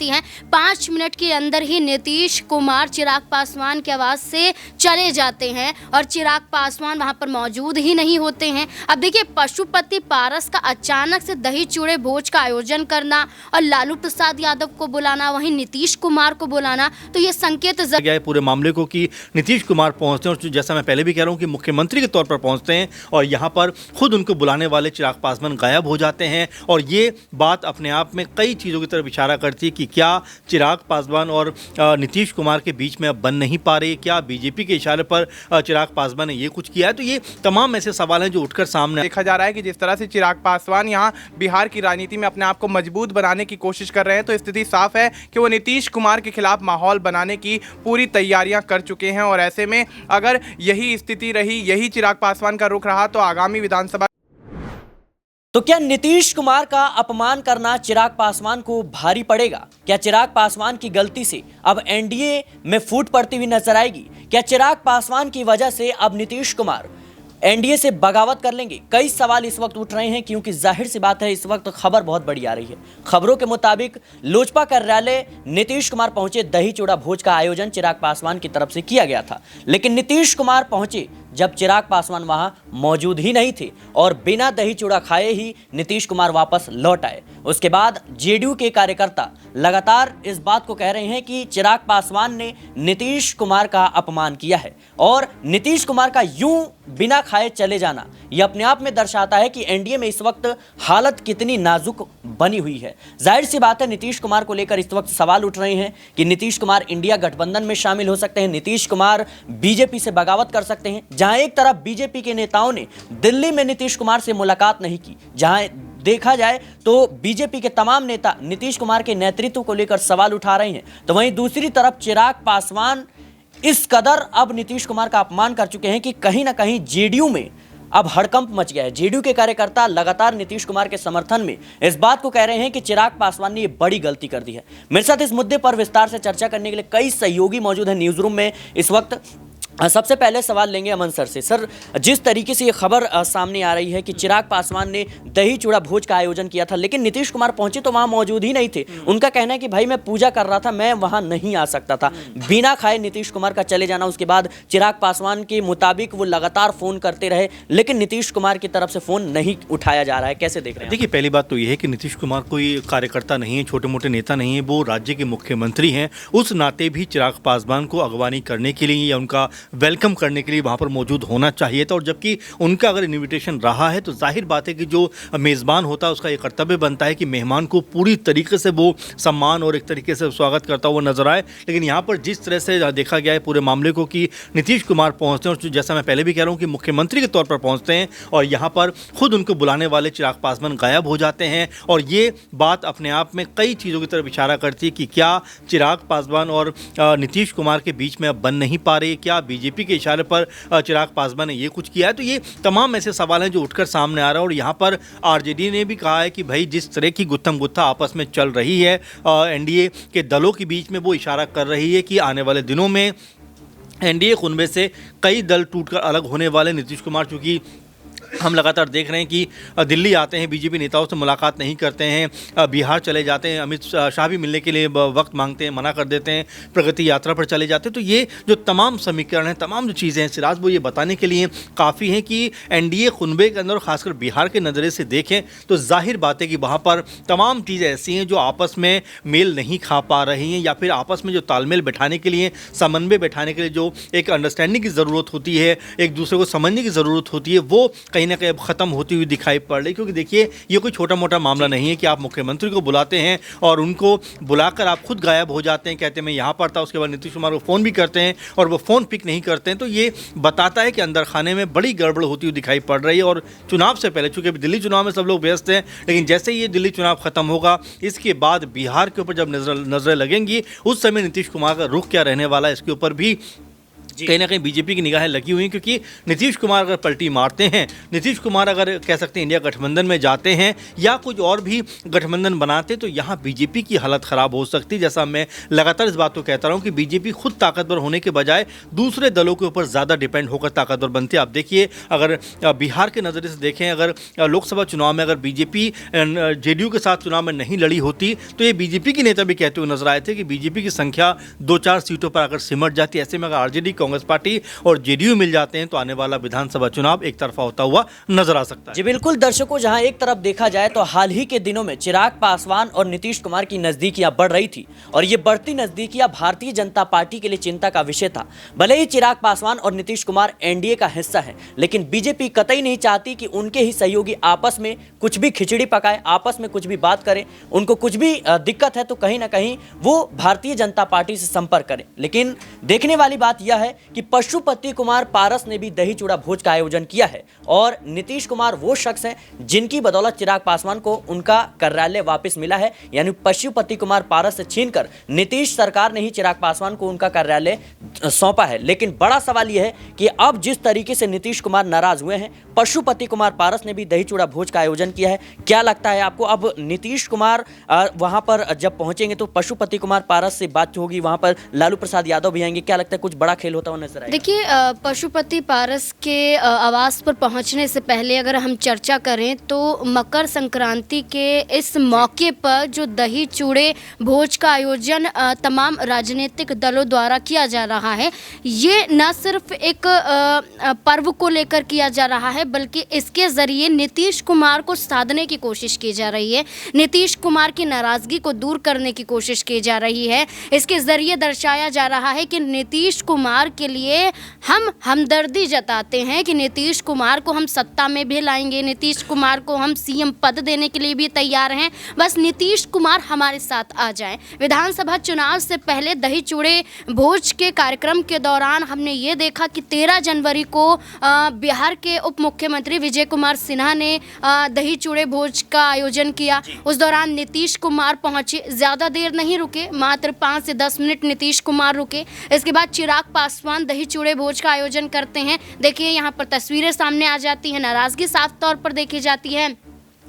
जाती हैं। 5 मिनट के अंदर ही नीतीश कुमार चिराग पासवान के आवास से चले जाते हैं और चिराग पासवान वहां पर मौजूद ही नहीं होते हैं। अब देखिए, पशुपति पारस का अचानक से दही चूड़े भोज का आयोजन करना और लालू प्रसाद यादव को बुलाना, वहीं नीतीश कुमार को बुलाना, तो ये संकेत गया है पूरे मामले को कि नीतीश कुमार पहुंचते हैं और जैसा मैं पहले भी कह रहा हूं कि मुख्यमंत्री के तौर पर पहुंचते हैं और यहां पर खुद उनको बुलाने वाले चिराग पासवान गायब हो जाते हैं। और ये बात अपने आप में कई चीज़ों की तरफ इशारा करती है कि क्या चिराग पासवान और नीतीश कुमार के बीच में अब बन नहीं पा रही, क्या बीजेपी के इशारे पर चिराग पासवान ने ये कुछ किया है। तो ये तमाम ऐसे सवाल हैं जो उठकर सामने देखा जा रहा है कि जिस तरह से चिराग पासवान यहाँ बिहार की राजनीति में अपने आप को मजबूत बनाने की कोशिश कर रहे हैं, तो स्थिति साफ है कि वो नीतीश कुमार के खिलाफ माहौल बनाने की पूरी तैयारियां कर चुके हैं। और ऐसे में अगर यही स्थिति रही, यही चिराग पासवान का रुख रहा, तो आगामी विधानसभा तो क्या नीतीश कुमार का अपमान करना चिराग पासवान को भारी पड़ेगा? क्या चिराग पासवान की गलती से अब एनडीए में फूट पड़ती हुई नजर आएगी? क्या चिराग पासवान की वजह से अब नीतीश कुमार एनडीए से बगावत कर लेंगे? कई सवाल इस वक्त उठ रहे हैं, क्योंकि जाहिर सी बात है इस वक्त खबर बहुत बड़ी आ रही है। खबरों के मुताबिक लोजपा कार्यालय नीतीश कुमार पहुंचे, दही चूड़ा भोज का आयोजन चिराग पासवान की तरफ से किया गया था, लेकिन नीतीश कुमार पहुंचे जब चिराग पासवान वहां मौजूद ही नहीं थे और बिना दही चूड़ा खाए ही नीतीश कुमार वापस लौट आए। उसके बाद जेडीयू के कार्यकर्ता लगातार इस बात को कह रहे हैं कि चिराग पासवान ने नीतीश कुमार का अपमान किया है और नीतीश कुमार का यूं बिना खाए चले जाना यह अपने आप में दर्शाता है कि एनडीए में इस वक्त हालत कितनी नाजुक बनी हुई है। जाहिर सी बात है नीतीश कुमार को लेकर इस वक्त सवाल उठ रहे हैं कि नीतीश कुमार इंडिया गठबंधन में शामिल हो सकते हैं, नीतीश कुमार बीजेपी से बगावत कर सकते हैं। जहां एक तरफ बीजेपी के नेताओं ने दिल्ली में नीतीश कुमार से मुलाकात नहीं की, जहां देखा जाए तो बीजेपी के तमाम नेता नीतीश कुमार के नेतृत्व को लेकर सवाल उठा रहे हैं, तो वहीं दूसरी तरफ चिराग पासवान इस कदर अब नीतीश कुमार का अपमान कर चुके हैं कि कहीं ना कहीं जेडीयू में अब हड़कंप मच गया है। जेडीयू के कार्यकर्ता लगातार नीतीश कुमार के समर्थन में इस बात को कह रहे हैं कि चिराग पासवान ने ये बड़ी गलती कर दी है। मेरे साथ इस मुद्दे पर विस्तार से चर्चा करने के लिए कई सहयोगी मौजूद हैं न्यूज रूम में इस वक्त। सबसे पहले सवाल लेंगे अमन सर से। सर, जिस तरीके से ये खबर सामने आ रही है कि चिराग पासवान ने दही चूड़ा भोज का आयोजन किया था, लेकिन नीतीश कुमार पहुंचे तो वहां मौजूद ही नहीं थे। उनका कहना है कि भाई मैं पूजा कर रहा था, मैं वहां नहीं आ सकता था। बिना खाए नीतीश कुमार का चले जाना। उसके बाद चिराग पासवान के मुताबिक वो लगातार फोन करते रहे, लेकिन नीतीश कुमार की तरफ से फोन नहीं उठाया जा रहा है। कैसे देख रहे हैं? देखिए, पहली बात तो ये है कि नीतीश कुमार कोई कार्यकर्ता नहीं है, छोटे मोटे नेता नहीं है, वो राज्य के मुख्यमंत्री हैं। उस नाते भी चिराग पासवान को अगवानी करने के लिए या उनका वेलकम करने के लिए वहाँ पर मौजूद होना चाहिए था। और जबकि उनका अगर इन्विटेशन रहा है तो जाहिर बात है कि जो मेज़बान होता है उसका ये कर्तव्य बनता है कि मेहमान को पूरी तरीके से वो सम्मान और एक तरीके से स्वागत करता हुआ नजर आए। लेकिन यहाँ पर जिस तरह से देखा गया है पूरे मामले को कि नीतीश कुमार पहुँचते हैं और जैसा मैं पहले भी कह रहा हूँ कि मुख्यमंत्री के तौर पर पहुँचते हैं और यहाँ पर खुद उनको बुलाने वाले चिराग पासवान गायब हो जाते हैं। और ये बात अपने आप में कई चीज़ों की तरफ इशारा करती है कि क्या चिराग पासवान और नीतीश कुमार के बीच में अब बन नहीं पा रही, क्या बीजेपी के इशारे पर चिराग पासवान ने ये कुछ किया है। तो ये तमाम ऐसे सवाल हैं जो उठकर सामने आ रहा है। और यहाँ पर आरजेडी ने भी कहा है कि भाई जिस तरह की गुत्थम गुत्था आपस में चल रही है एनडीए के दलों के बीच में, वो इशारा कर रही है कि आने वाले दिनों में एनडीए कुनबे से कई दल टूटकर अलग होने वाले। नीतीश कुमार चूँकि हम लगातार देख रहे हैं कि दिल्ली आते हैं, बीजेपी नेताओं से मुलाकात नहीं करते हैं, बिहार चले जाते हैं, अमित शाह भी मिलने के लिए वक्त मांगते हैं, मना कर देते हैं, प्रगति यात्रा पर चले जाते हैं। तो ये जो तमाम समीकरण हैं, तमाम जो चीज़ें हैं सिराज, वो ये बताने के लिए काफ़ी हैं कि एनडीए कुनबे के अंदर खासकर बिहार के नज़रिए से देखें तो जाहिर बात है कि वहाँ पर तमाम चीज़ें ऐसी हैं जो आपस में मेल नहीं खा पा रही हैं, या फिर आपस में जो तालमेल बैठाने के लिए, समन्वय बैठाने के लिए जो एक अंडरस्टैंडिंग की ज़रूरत होती है, एक दूसरे को समझने की ज़रूरत होती है, वो कहीं ना कहीं अब ख़त्म होती हुई दिखाई पड़ रही। क्योंकि देखिए, ये कोई छोटा मोटा मामला नहीं है कि आप मुख्यमंत्री को बुलाते हैं और उनको बुलाकर आप खुद गायब हो जाते हैं, कहते हैं मैं यहाँ पर था, उसके बाद नीतीश कुमार को फ़ोन भी करते हैं और वो फ़ोन पिक नहीं करते हैं। तो ये बताता है कि अंदर खाने में बड़ी गड़बड़ होती हुई दिखाई पड़ रही है। और चुनाव से पहले, चूँकि दिल्ली चुनाव में सब लोग व्यस्त हैं, लेकिन जैसे ही ये दिल्ली चुनाव ख़त्म होगा, इसके बाद बिहार के ऊपर जब नजरें लगेंगी, उस समय नीतीश कुमार का रुख क्या रहने वाला है, इसके ऊपर भी कहीं ना कहीं बीजेपी की निगाहें लगी हुई हैं, क्योंकि नीतीश कुमार अगर पलटी मारते हैं, नीतीश कुमार अगर कह सकते हैं इंडिया गठबंधन में जाते हैं या कुछ और भी गठबंधन बनाते, तो यहाँ बीजेपी की हालत ख़राब हो सकती है। जैसा मैं लगातार इस बात को कहता रहा हूँ कि बीजेपी खुद ताकतवर होने के बजाय दूसरे दलों के ऊपर ज़्यादा डिपेंड होकर ताकतवर बनती है। आप देखिए, अगर बिहार के नज़रिए से देखें, अगर लोकसभा चुनाव में अगर बीजेपी जेडीयू के साथ चुनाव में नहीं लड़ी होती, तो ये बीजेपी के नेता भी कहते हुए नजर आए थे कि बीजेपी की संख्या 2-4 सीटों पर अगर सिमट जाती है, ऐसे में अगर आरजेडी, कांग्रेस पार्टी और जेडीयू मिल जाते हैं, तो आने वाला विधानसभा चुनाव एक तरफा होता हुआ नजर आ सकता है। जी बिल्कुल दर्शकों, जहां एक तरफ देखा जाए तो हाल ही के दिनों में चिराग पासवान और नीतीश कुमार की नजदीकियां बढ़ रही थी और ये बढ़ती नजदीकियां भारतीय जनता पार्टी के लिए चिंता का विषय था। भले ही चिराग पासवान और नीतीश कुमार एनडीए का हिस्सा है, लेकिन बीजेपी कतई नहीं चाहती कि उनके ही सहयोगी आपस में कुछ भी खिचड़ी पकाए, आपस में कुछ भी बात करें। उनको कुछ भी दिक्कत है तो कहीं ना कहीं वो भारतीय जनता पार्टी से संपर्क करें। लेकिन देखने वाली बात यह है कि पशुपति कुमार पारस ने भी दही चूड़ा भोज का आयोजन किया है और नीतीश कुमार वो शख्स हैं जिनकी बदौलत चिराग पासवान को उनका कार्यालय वापस मिला है। यानी पशुपति कुमार पारस से छीनकर नीतीश सरकार ने ही चिराग पासवान को उनका कार्यालय सौंपा है। लेकिन बड़ा सवाल यह है कि अब जिस तरीके से नीतीश कुमार नाराज हुए हैं, पशुपति कुमार पारस ने भी दही चूड़ा भोज का आयोजन किया है। क्या लगता है आपको, अब नीतीश कुमार वहां पर जब पहुंचेंगे तो पशुपति कुमार पारस से बात होगी, वहां पर लालू प्रसाद यादव भी आएंगे, क्या लगता है कुछ बड़ा खेल होता हुआ नजर आएगा? देखिए, पशुपति पारस के आवास पर पहुंचने से पहले अगर हम चर्चा करें तो मकर संक्रांति के इस मौके पर जो दही चूड़े भोज का आयोजन तमाम राजनीतिक दलों द्वारा किया जा रहा है, ये न सिर्फ एक पर्व को लेकर किया जा रहा है, बल्कि इसके ज़रिए नीतीश कुमार को साधने की कोशिश की जा रही है, नीतीश कुमार की नाराज़गी को दूर करने की कोशिश की जा रही है। इसके ज़रिए दर्शाया जा रहा है कि नीतीश कुमार के लिए हम हमदर्दी जताते हैं, कि नीतीश कुमार को हम सत्ता में भी लाएंगे, नीतीश कुमार को हम सीएम पद देने के लिए भी तैयार हैं, बस नीतीश कुमार हमारे साथ आ जाएं। विधानसभा चुनाव से पहले दही चूड़े भोज के कार्यक्रम के दौरान हमने ये देखा कि 13 जनवरी को बिहार के उप मुख्यमंत्री विजय कुमार सिन्हा ने दही चूड़े भोज का आयोजन किया। उस दौरान नीतीश कुमार पहुंचे, ज़्यादा देर नहीं रुके, मात्र 5 से 10 मिनट नीतीश कुमार रुके। इसके बाद चिराग पासवान दही चूड़े भोज का आयोजन करते हैं। देखिए, यहाँ पर तस्वीरें सामने आ जाती हैं, नाराज़गी साफ तौर पर देखी जाती है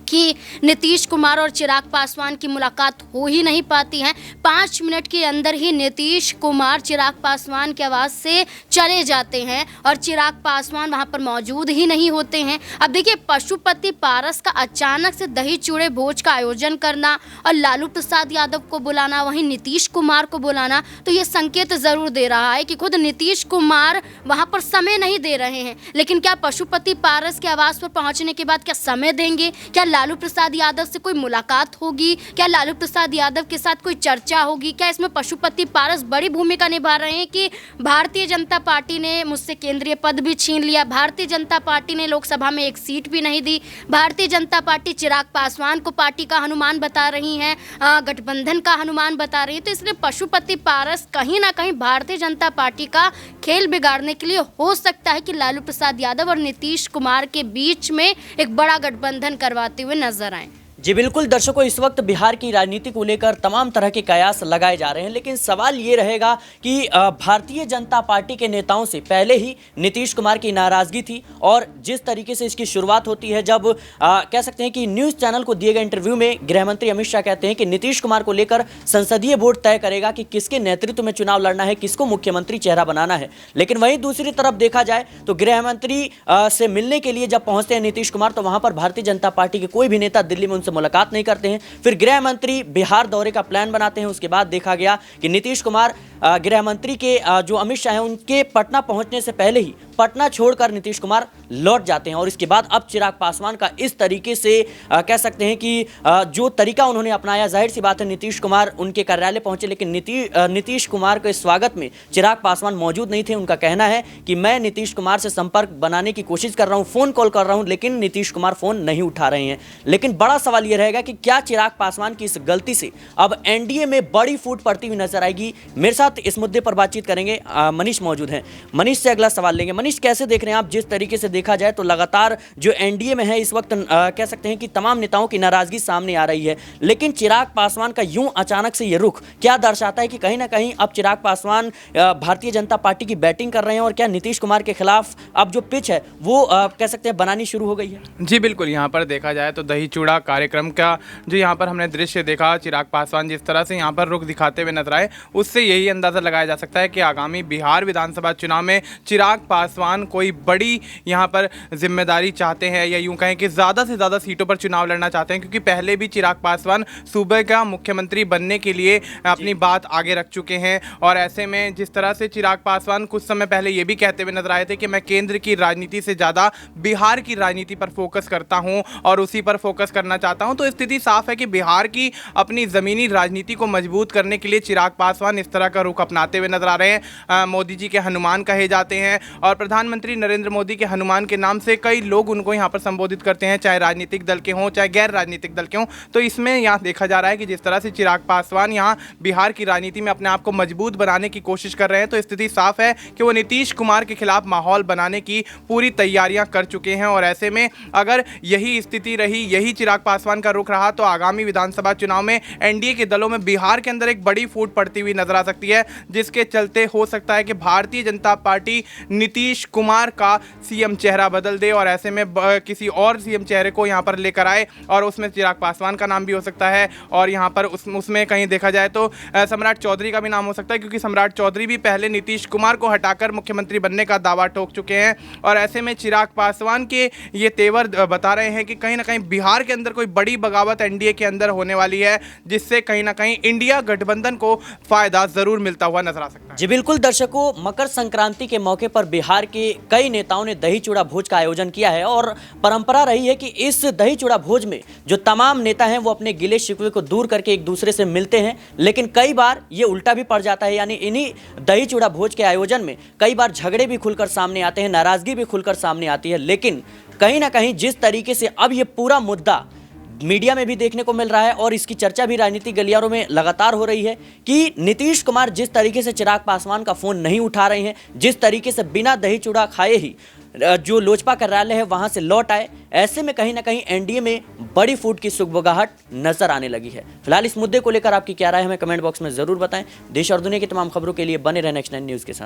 कि नीतीश कुमार और चिराग पासवान की मुलाकात हो ही नहीं पाती है। 5 मिनट के अंदर ही नीतीश कुमार चिराग पासवान के आवास से चले जाते हैं और चिराग पासवान वहां पर मौजूद ही नहीं होते हैं। अब देखिए, पशुपति पारस का अचानक से दही चूड़े भोज का आयोजन करना और लालू प्रसाद यादव को बुलाना, वहीं नीतीश कुमार को बुलाना, तो ये संकेत ज़रूर दे रहा है कि खुद नीतीश कुमार वहाँ पर समय नहीं दे रहे हैं। लेकिन क्या पशुपति पारस के आवास पर पहुँचने के बाद क्या समय देंगे? क्या लालू प्रसाद यादव से कोई मुलाकात होगी? क्या लालू प्रसाद यादव के साथ कोई चर्चा होगी? क्या इसमें पशुपति पारस बड़ी भूमिका निभा रहे हैं कि भारतीय जनता पार्टी ने मुझसे केंद्रीय पद भी छीन लिया, भारतीय जनता पार्टी ने लोकसभा में एक सीट भी नहीं दी, भारतीय जनता पार्टी चिराग पासवान को पार्टी का हनुमान बता रही है, गठबंधन का हनुमान बता रही है। तो इसलिए पशुपति पारस कहीं ना कहीं भारतीय जनता पार्टी का खेल बिगाड़ने के लिए हो सकता है कि लालू प्रसाद यादव और नीतीश कुमार के बीच में एक बड़ा गठबंधन करवाते हुए नजर आए। जी बिल्कुल दर्शकों, इस वक्त बिहार की राजनीति को लेकर तमाम तरह के कयास लगाए जा रहे हैं, लेकिन सवाल ये रहेगा कि भारतीय जनता पार्टी के नेताओं से पहले ही नीतीश कुमार की नाराजगी थी और जिस तरीके से इसकी शुरुआत होती है, जब कह सकते हैं कि न्यूज़ चैनल को दिए गए इंटरव्यू में गृहमंत्री अमित शाह कहते हैं कि नीतीश कुमार को लेकर संसदीय बोर्ड तय करेगा कि किसके नेतृत्व में चुनाव लड़ना है, किसको मुख्यमंत्री चेहरा बनाना है। लेकिन वहीं दूसरी तरफ देखा जाए तो गृहमंत्री से मिलने के लिए जब पहुंचते हैं नीतीश कुमार, तो वहां पर भारतीय जनता पार्टी के कोई भी नेता दिल्ली में मुलाकात नहीं करते हैं। फिर गृह मंत्री बिहार दौरे का प्लान बनाते हैं। उसके बाद देखा गया कि नीतीश कुमार गृह मंत्री के जो अमित शाह हैं उनके पटना पहुंचने से पहले ही पटना छोड़कर नीतीश कुमार लौट जाते हैं। और इसके बाद अब चिराग पासवान का इस तरीके से कह सकते हैं कि जो तरीका उन्होंने अपनाया, जाहिर सी बात है नीतीश कुमार उनके कार्यालय पहुंचे, लेकिन नीतीश कुमार के स्वागत में चिराग पासवान मौजूद नहीं थे। उनका कहना है कि मैं नीतीश कुमार से संपर्क बनाने की कोशिश कर रहा हूं, फोन कॉल कर रहा हूं, लेकिन नीतीश कुमार फोन नहीं उठा रहे हैं। लेकिन बड़ा सवाल यह रहेगा कि क्या चिराग पासवान की इस गलती से अब एनडीए में बड़ी फूट पड़ती हुई नजर आएगी? मेरे साथ इस मुद्दे पर बातचीत करेंगे मनीष मौजूद हैं। मनीष से अगला सवाल लेंगे। मनीष, तनिष कैसे देख रहे हैं आप? जिस तरीके से देखा जाए तो लगातार जो एनडीए में है इस वक्त कह सकते हैं कि तमाम नेताओं की नाराजगी सामने आ रही है, लेकिन चिराग पासवान का यूं अचानक से ये रुख क्या दर्शाता है कि कहीं ना कहीं अब चिराग पासवान भारतीय जनता पार्टी की बैटिंग कर रहे हैं और क्या नीतीश कुमार के खिलाफ अब जो पिच है वो कह सकते हैं बनानी शुरू हो गई है? जी बिल्कुल, यहाँ पर देखा जाए तो दही चूड़ा कार्यक्रम का जो यहाँ पर हमने दृश्य देखा, चिराग पासवान जिस तरह से यहाँ पर रुख दिखाते हुए नजर आए, उससे यही अंदाज़ा लगाया जा सकता है कि आगामी बिहार विधानसभा चुनाव में चिराग पासवान कोई बड़ी यहाँ पर जिम्मेदारी चाहते हैं, या यूँ कहें कि ज़्यादा से ज़्यादा सीटों पर चुनाव लड़ना चाहते हैं, क्योंकि पहले भी चिराग पासवान सूबे का मुख्यमंत्री बनने के लिए अपनी बात आगे रख चुके हैं। और ऐसे में जिस तरह से चिराग पासवान कुछ समय पहले ये भी कहते हुए नजर आए थे कि मैं केंद्र की राजनीति से ज़्यादा बिहार की राजनीति पर फोकस करता हूं और उसी पर फोकस करना चाहता हूं, तो स्थिति साफ है कि बिहार की अपनी ज़मीनी राजनीति को मजबूत करने के लिए चिराग पासवान इस तरह का रुख अपनाते हुए नजर आ रहे हैं। मोदी जी के हनुमान कहे जाते हैं और प्रधानमंत्री नरेंद्र मोदी के हनुमान के नाम से कई लोग उनको यहाँ पर संबोधित करते हैं, चाहे राजनीतिक दल के हों चाहे गैर राजनीतिक दल के हों। तो इसमें यहाँ देखा जा रहा है कि जिस तरह से चिराग पासवान यहाँ बिहार की राजनीति में अपने आप को मजबूत बनाने की कोशिश कर रहे हैं, तो स्थिति साफ है कि वो नीतीश कुमार के खिलाफ माहौल बनाने की पूरी तैयारियां कर चुके हैं। और ऐसे में अगर यही स्थिति रही, यही चिराग पासवान का रुख रहा, तो आगामी विधानसभा चुनाव में एनडीए के दलों में बिहार के अंदर एक बड़ी फूट पड़ती हुई नजर आ सकती है, जिसके चलते हो सकता है कि भारतीय जनता पार्टी नीतीश कुमार का सीएम चेहरा बदल दे और ऐसे में किसी और सीएम चेहरे को यहां पर लेकर आए, और उसमें चिराग पासवान का नाम भी हो सकता है। और यहां पर उसमें कहीं देखा जाए तो सम्राट चौधरी का भी नाम हो सकता है, क्योंकि सम्राट चौधरी भी पहले नीतीश कुमार को हटाकर मुख्यमंत्री बनने का दावा ठोक चुके हैं। और ऐसे में चिराग पासवान के ये तेवर बता रहे हैं कि कहीं ना कहीं बिहार के अंदर कोई बड़ी बगावत एनडीए के अंदर होने वाली है, जिससे कहीं ना कहीं इंडिया गठबंधन को फायदा जरूर मिलता हुआ नजर आ सकता है। जी बिल्कुल दर्शकों, मकर संक्रांति के मौके पर बिहार के कई नेताओं ने दही चूड़ा भोज का आयोजन किया है और परंपरा रही है कि इस दही चूड़ा भोज में जो तमाम नेता हैं वो अपने गिले शिकवे को दूर करके एक दूसरे से मिलते हैं, लेकिन कई बार ये उल्टा भी पड़ जाता है, यानी इन्हीं दही चूड़ा भोज के आयोजन में कई बार झगड़े भी खुलकर सामने आते हैं, नाराजगी भी खुलकर सामने आती है। लेकिन कहीं ना कहीं जिस तरीके से अब ये पूरा मुद्दा मीडिया में भी देखने को मिल रहा है और इसकी चर्चा भी राजनीतिक गलियारों में लगातार हो रही है कि नीतीश कुमार जिस तरीके से चिराग पासवान का फोन नहीं उठा रहे हैं, जिस तरीके से बिना दही चूड़ा खाए ही जो लोजपा कार्यालय है वहां से लौट आए, ऐसे में कहीं ना कहीं एनडीए में बड़ी फूट की सुगबुगाहट नजर आने लगी है। फिलहाल इस मुद्दे को लेकर आपकी क्या राय है, हमें कमेंट बॉक्स में जरूर बताएं। देश और दुनिया की तमाम खबरों के लिए बने रहें नेक्स्ट 9 न्यूज़ के साथ।